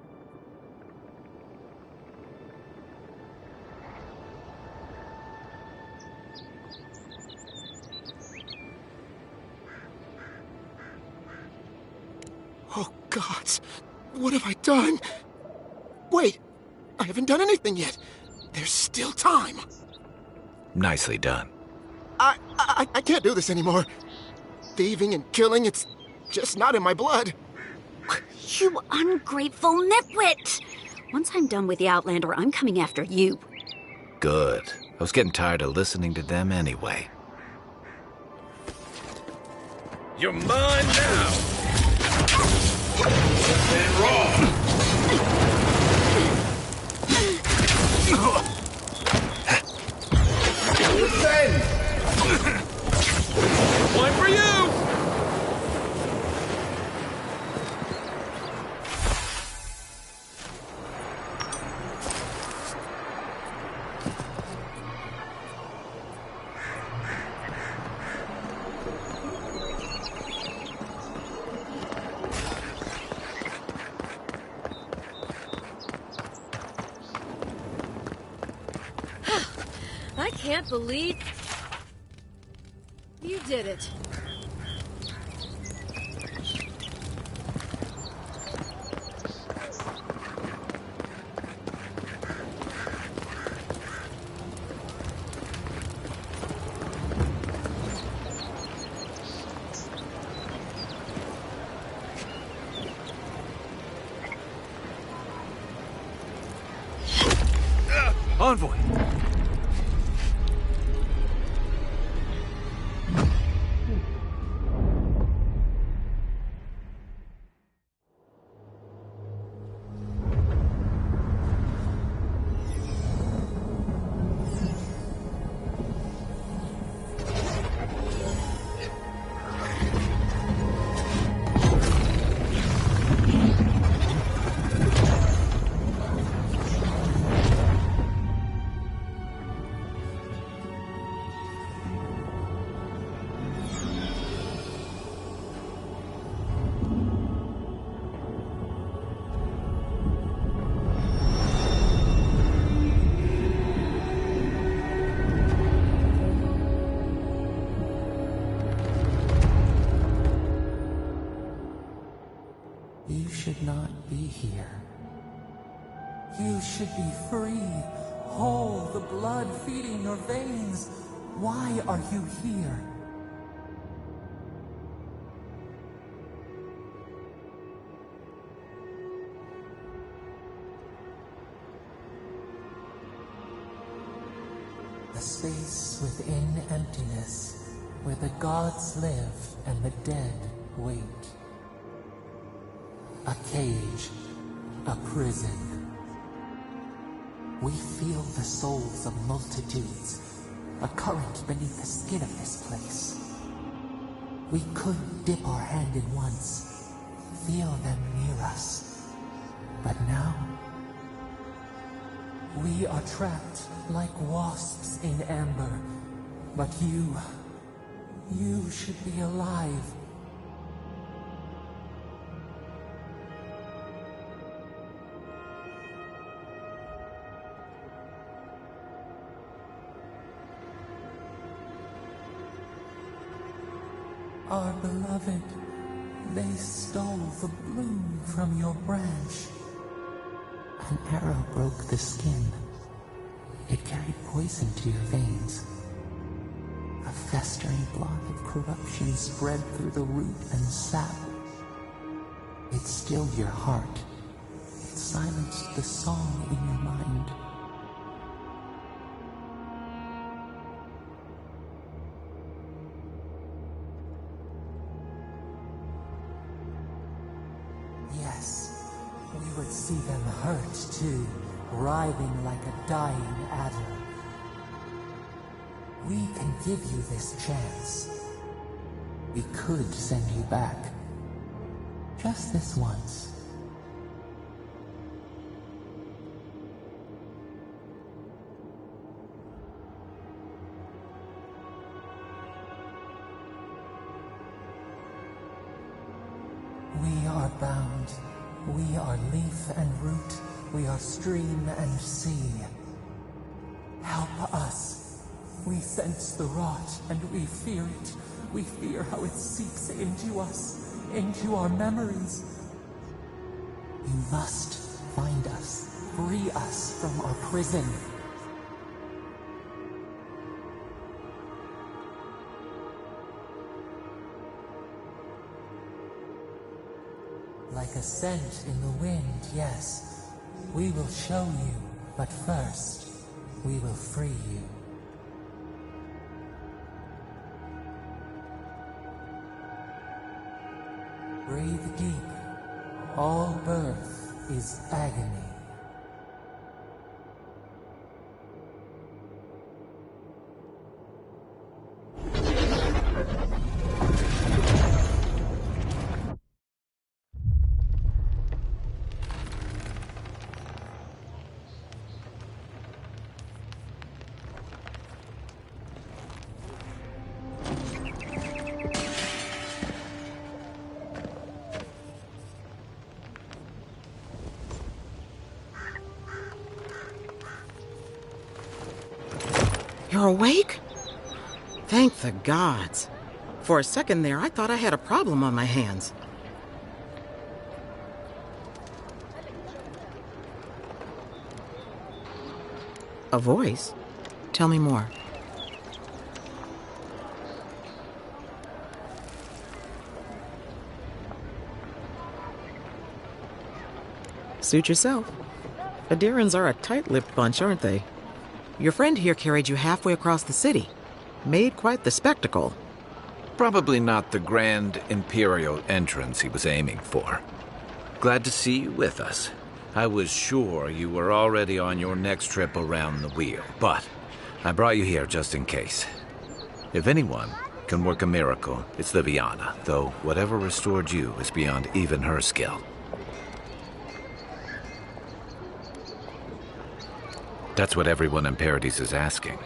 Oh, gods. What have I done? Wait, I haven't done anything yet. There's still time. Nicely done. I can't do this anymore. Thieving and killing, it's just not in my blood. You ungrateful nitwit! Once I'm done with the Outlander, I'm coming after you. Good. I was getting tired of listening to them anyway. You're mine now! And raw! One for you! I can't believe you did it. Envoy! You should not be here. You should be free, whole, the blood feeding your veins. Why are you here? The space place within emptiness, where the gods live and the dead wait. A cage, a prison. We feel the souls of multitudes, a current beneath the skin of this place. We could dip our hand in once, feel them near us. But now, we are trapped like wasps in amber. But you should be alive. Our beloved, they stole the bloom from your branch. An arrow broke the skin. It carried poison to your veins. A festering blot of corruption spread through the root and sap. It stilled your heart. It silenced the song in your mind. Yes, we would see them hurt too, writhing like a dying adder. We can give you this chance. We could send you back. Just this once. We are bound. We are leaf and root. We are stream and sea. Help us. We sense the rot, and we fear it. We fear how it seeps into us, into our memories. You must find us, free us from our prison. Like a scent in the wind, yes. We will show you, but first, we will free you. Breathe deep. All birth is agony. You're awake? Thank the gods. For a second there, I thought I had a problem on my hands. A voice? Tell me more. Suit yourself. Adirans are a tight-lipped bunch, aren't they? Your friend here carried you halfway across the city. Made quite the spectacle. Probably not the grand imperial entrance he was aiming for. Glad to see you with us. I was sure you were already on your next trip around the wheel, but I brought you here just in case. If anyone can work a miracle, it's Liviana, though whatever restored you is beyond even her skill. That's what everyone in Paradise is asking.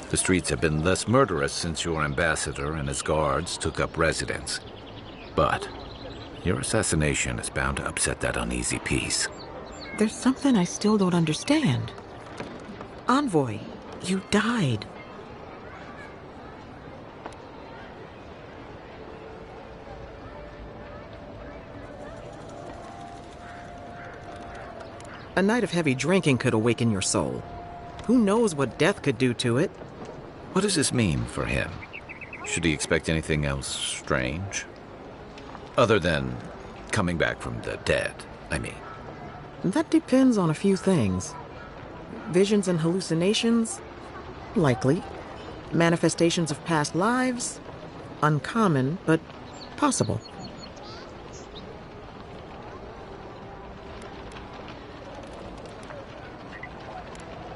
The streets have been less murderous since your ambassador and his guards took up residence. But your assassination is bound to upset that uneasy peace. There's something I still don't understand. Envoy, you died. A night of heavy drinking could awaken your soul. Who knows what death could do to it? What does this mean for him? Should he expect anything else strange? Other than coming back from the dead, I mean. That depends on a few things. Visions and hallucinations? Likely. Manifestations of past lives? Uncommon, but possible.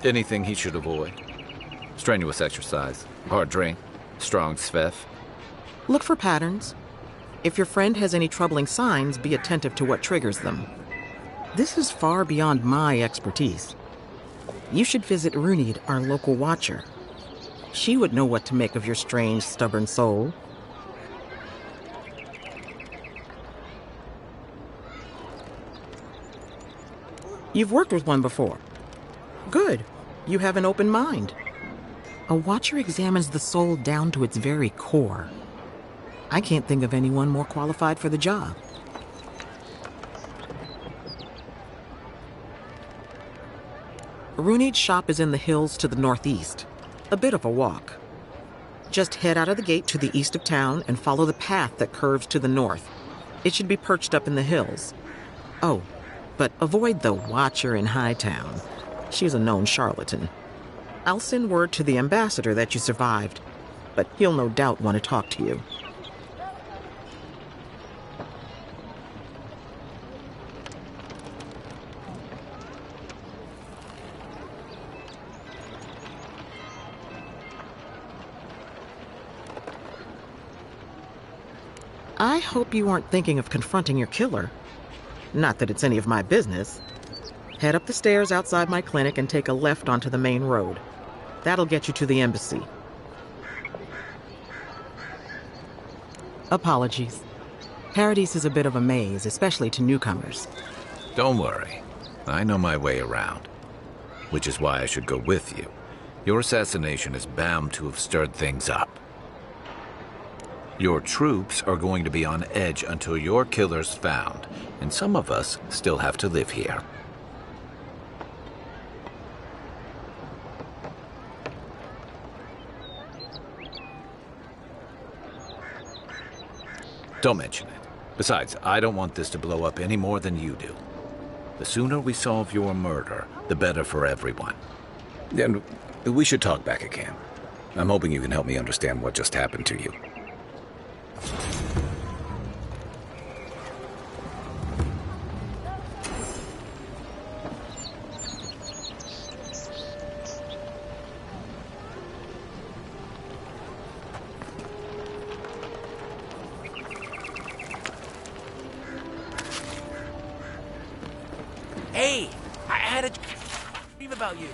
Anything he should avoid? Strenuous exercise, hard drink, strong sveff. Look for patterns. If your friend has any troubling signs, be attentive to what triggers them. This is far beyond my expertise. You should visit Runid, our local watcher. She would know what to make of your strange, stubborn soul. You've worked with one before. Good. You have an open mind. A watcher examines the soul down to its very core. I can't think of anyone more qualified for the job. Runid's shop is in the hills to the northeast. A bit of a walk. Just head out of the gate to the east of town and follow the path that curves to the north. It should be perched up in the hills. Oh, but avoid the watcher in Hightown. She's a known charlatan. I'll send word to the ambassador that you survived, but he'll no doubt want to talk to you. I hope you aren't thinking of confronting your killer. Not that it's any of my business. Head up the stairs outside my clinic and take a left onto the main road. That'll get you to the embassy. Apologies. Paradise is a bit of a maze, especially to newcomers. Don't worry. I know my way around. Which is why I should go with you. Your assassination is bound to have stirred things up. Your troops are going to be on edge until your killer's found, and some of us still have to live here. Don't mention it. Besides, I don't want this to blow up any more than you do. The sooner we solve your murder, the better for everyone. And we should talk back at camp. I'm hoping you can help me understand what just happened to you. Hey, I had a dream about you.